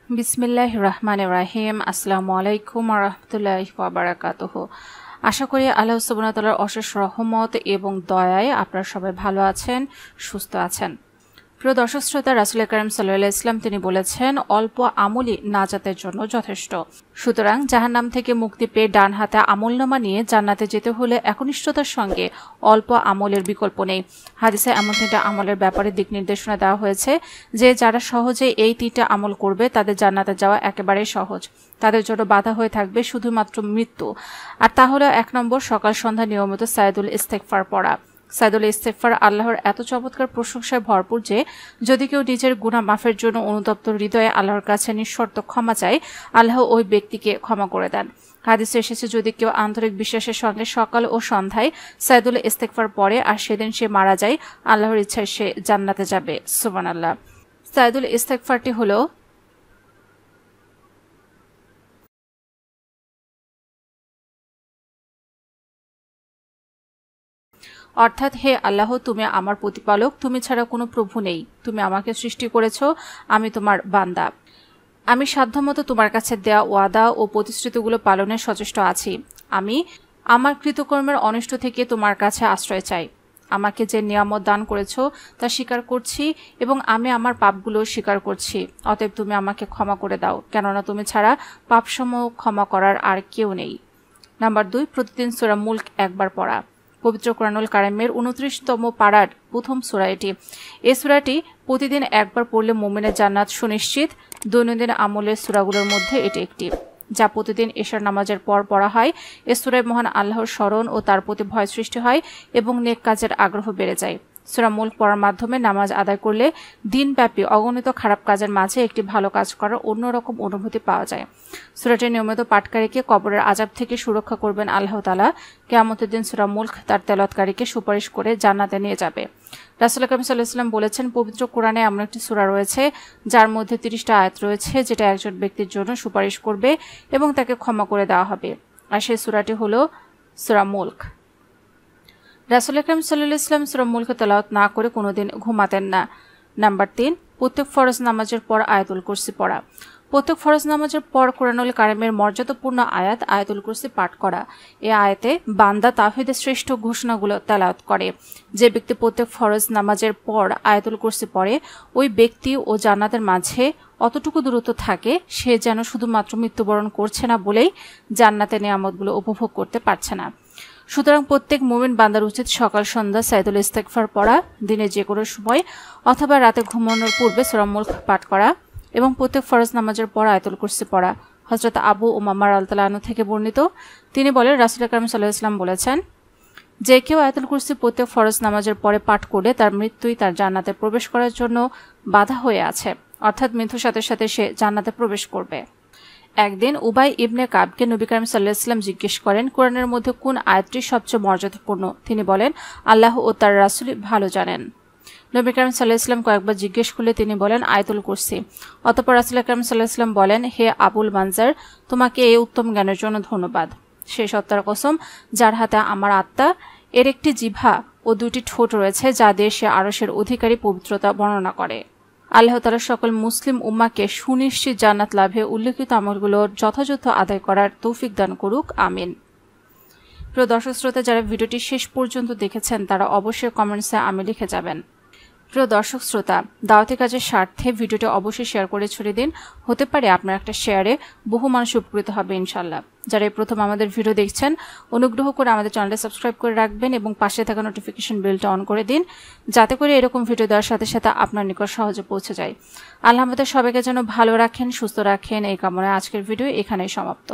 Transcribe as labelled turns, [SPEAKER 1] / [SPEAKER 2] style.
[SPEAKER 1] বিসমিল্লাহির রহমানির রহিম। আসসালামু আলাইকুম ওয়া রাহমাতুল্লাহি ওয়া বারাকাতুহু। আশা করি আল্লাহ সুবহানাহু ওয়া তাআলার অশেষ রহমত এবং দয়ায় আপনারা সবাই ভালো আছেন, সুস্থ আছেন। প্রিয় দর্শক শ্রোতা, রাসূল কারীম সাল্লাল্লাহু আলাইহি ওয়াসাল্লাম তিনি বলেছেন, অল্প আমলই নাজাতের জন্য যথেষ্ট। সুতরাং জাহান্নাম থেকে মুক্তি পেয়ে ডান হাতে আমলনামা নিয়ে জান্নাতে যেতে হলে একনিষ্ঠতার সঙ্গে অল্প আমলের বিকল্প নেই। হাদিসে এমন 3টা আমলের ব্যাপারে দিক নির্দেশনা দেওয়া হয়েছে যে যারা সহজে এই 3টা আমল করবে তাদের জান্নাতে যাওয়া একেবারেই সহজ। তাদের জন্য বাধা হয়ে থাকবে শুধুমাত্র মৃত্যু। আর তা হলো 1 নম্বর, সকাল সন্ধ্যা নিয়মিত সাইদুল ইস্তেগফার পড়া। সাইদুল ইস্তেগফার আল্লাহর এত চমৎকার প্রশংসায় ভরপুর যে যদি কেউ নিজের গুনাহ মাফের জন্য অনুতপ্ত হৃদয়ে আল্লাহর কাছে নিঃশর্ত ক্ষমা চায়, আল্লাহ ওই ব্যক্তিকে ক্ষমা করে দেন। হাদিসে এসেছে, যদি কেউ আন্তরিক বিশ্বাসের সঙ্গে সকাল ও সন্ধ্যায় সাইদুল ইস্তেগফার পড়ে আর সেদিন সে মারা যায়, আল্লাহর ইচ্ছায় সে জান্নাতে যাবে। সুবহানাল্লাহ। সাইদুল ইস্তেগফারটি হলো অর্থাৎ, হে আল্লাহ, তুমি আমার প্রতিপালক, তুমি ছাড়া কোনো প্রভু নেই, তুমি আমাকে সৃষ্টি করেছ, আমি তোমার বান্দা। আমি সাধ্যমতো তোমার কাছে দেয়া ওয়াদা ও প্রতিশ্রুতিগুলো পালনে সচেষ্ট আছি। আমি আমার কৃতকর্মের অনিষ্ট থেকে তোমার কাছে আশ্রয় চাই। আমাকে যে নিয়ামত দান করেছ তা স্বীকার করছি এবং আমি আমার পাপগুলো স্বীকার করছি। অতএব তুমি আমাকে ক্ষমা করে দাও, কেননা তুমি ছাড়া পাপসমূহ ক্ষমা করার আর কেউ নেই। নাম্বার 2, প্রতিদিন সূরা মুলক একবার পড়া। পবিত্র কোরআনুল কারিমের 29তম পারার প্রথম সূরা এটি। এই সূরাটি প্রতিদিন একবার পড়লে মুমিনের জান্নাত সুনিশ্চিত। দৈনন্দিন আমলের সূরাগুলোর মধ্যে এটি একটি, যা প্রতিদিন এশার নামাজের পর পড়া হয়। এই সূরায় মহান আল্লাহর স্মরণ ও তার প্রতি ভয় সৃষ্টি হয় এবং নেক কাজের আগ্রহ বেড়ে যায়। সূরা মুলক পড়ার মাধ্যমে নামাজ আদায় করলে দিনব্যাপী অগণিত খারাপ কাজের মাঝে একটি ভালো কাজ করার অন্যরকম অনুভূতি পাওয়া যায়। সূরাটি নিয়মিত পাঠকারীকে কবরের আযাব থেকে সুরক্ষা করবেন আল্লাহ তাআলা। কিয়ামতের দিন সূরা মুলক তার তেলাওয়াতকারীকে সুপারিশ করে জান্নাতে নিয়ে যাবে। রাসূল কারীম সাল্লাল্লাহু আলাইহি ওয়াসাল্লাম বলেছেন, পবিত্র কোরআনে এমন একটি সূরা রয়েছে যার মধ্যে 30টা আয়াত রয়েছে যেটা একজন ব্যক্তির জন্য সুপারিশ করবে এবং তাকে ক্ষমা করে দেওয়া হবে। আর সেই সূরাটি হলো সূরা মুলক। রাসূল কারীম সাল্লাল্লাহু আলাইহি ওয়াসাল্লাম সূরা মুলক তেলাওয়াত না করে কোনোদিন ঘুমাতেন না। নাম্বার 3, প্রত্যেক ফরজ নামাজের পর আয়াতুল কুরসি পড়া। প্রত্যেক ফরজ নামাজের পর কোরআনুল কারিমের মর্যাদাপূর্ণ আয়াত আয়াতুল কুরসি পাঠ করা। এই আয়াতে বান্দা তাওহীদের শ্রেষ্ঠ ঘোষণাগুলো তেলাওয়াত করে। যে ব্যক্তি প্রত্যেক ফরজ নামাজের পর আয়াতুল কুরসি পড়ে, ওই ব্যক্তি ও জান্নাতের মাঝে অতটুকু দূরত্ব থাকে সে যেন শুধুমাত্র মৃত্যুবরণ করছে না বলেই জান্নাতের নিয়ামতগুলো উপভোগ করতে পারছে না। সুতরাং প্রত্যেক মুমিন বান্দার উচিত সকাল সন্ধ্যা সাইদুল ইস্তেগফার পড়া, দিনে যে কোনো সময় অথবা রাতে ঘুমানোর পূর্বে সূরা মুলক পাঠ করা এবং প্রত্যেক ফরজ নামাজের পর আয়াতুল কুরসি পড়া। হযরত আবু উমামা রাদিয়াল্লাহু আনহু থেকে বর্ণিত, তিনি বলেন, রাসূল কারীম সাল্লাল্লাহু আলাইহি ওয়াসাল্লাম বলেছেন, যে কেউ আয়াতুল কুরসি প্রত্যেক ফরজ নামাজের পরে পাঠ করলে তার মৃত্যুই তার জান্নাতে প্রবেশ করার জন্য বাধা হয়ে আছে, অর্থাৎ মৃত্যুর সাথে সাথে সে জান্নাতে প্রবেশ করবে। একদিন উবাই ইবনে কাবকে নবী কারীম সাল্লাল্লাহু আলাইহি ওয়াসাল্লাম জিজ্ঞেস করেন, কোরআনের মধ্যে কোন আয়াতটি সবচেয়ে মর্যাদাপূর্ণ? তিনি বলেন, আল্লাহ ও তার রাসূল ভালো জানেন। নবী কারীম সাল্লাল্লাহু আলাইহি ওয়াসাল্লাম কয়েকবার জিজ্ঞেস করলে তিনি বলেন, আয়াতুল কুরসি। অতঃপর রাসূল কারীম সাল্লাল্লাহু আলাইহি ওয়াসাল্লাম বলেন, হে আবুল মানজার, তোমাকে এই উত্তম জ্ঞানের জন্য ধন্যবাদ। সেই সত্তার কসম যার হাতে আমার আত্মা, এর একটি জিহ্বা ও 2টি ঠোঁট রয়েছে যা দিয়ে সে আরশের অধিকারী পবিত্রতা বর্ণনা করে। আল্লাহ তাআলা সকল মুসলিম উম্মাহকে সুনিশ্চিত জান্নাত লাভে উল্লেখিত আমলগুলোর যথাযথ আদায় করার তৌফিক দান করুক, আমিন। প্রিয় দর্শক শ্রোতা, যারা ভিডিওটি শেষ পর্যন্ত দেখেছেন তারা অবশ্যই কমেন্টসে আমি লিখে যাবেন। প্রিয় দর্শক শ্রোতা, দাওয়াতি কাজের স্বার্থে ভিডিওটি অবশ্যই শেয়ার করে ছড়িয়ে দিন। হতে পারে আপনার একটা শেয়ারে বহু মানুষ উপকৃত হবে ইনশাআল্লাহ। যারা এই প্রথম আমাদের ভিডিও দেখছেন, অনুগ্রহ করে আমাদের চ্যানেলটি সাবস্ক্রাইব করে রাখবেন এবং পাশে থাকা নোটিফিকেশন বেলটা অন করে দিন, যাতে করে এরকম ভিডিও দেওয়ার সাথে সাথে আপনার নিকট সহজে পৌঁছে যায়। আল্লাহ আমাদের সবাইকে যেন ভালো রাখেন, সুস্থ রাখেন, এই কামনায় আজকের ভিডিও এখানেই সমাপ্ত।